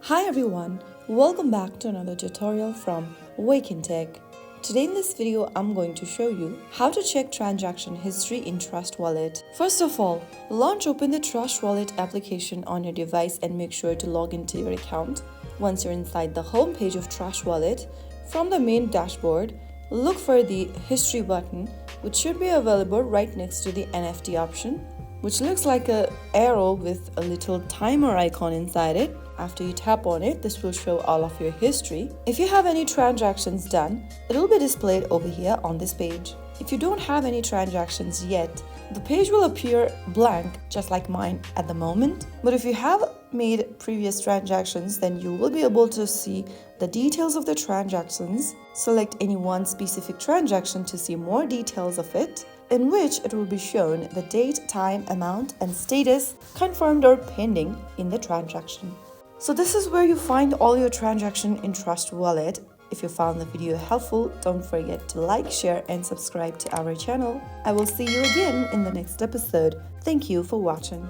Hi everyone, welcome back to another tutorial from Wake&Tech. Today in this video, I'm going to show you how to check transaction history in Trust Wallet. First of all, open the Trust Wallet application on your device and make sure to log into your account. Once you're inside the home page of Trust Wallet, from the main dashboard, look for the History button, which should be available right next to the NFT option, which looks like an arrow with a little timer icon inside it. After you tap on it, this will show all of your history. If you have any transactions done, it will be displayed over here on this page. If you don't have any transactions yet, the page will appear blank, just like mine at the moment. But if you have made previous transactions, then you will be able to see the details of the transactions. Select any one specific transaction to see more details of it, in which it will be shown the date, time, amount, and status confirmed or pending in the transaction. So this is where you find all your transaction in Trust Wallet. If you found the video helpful, don't forget to like, share, and subscribe to our channel. I will see you again in the next episode. Thank you for watching.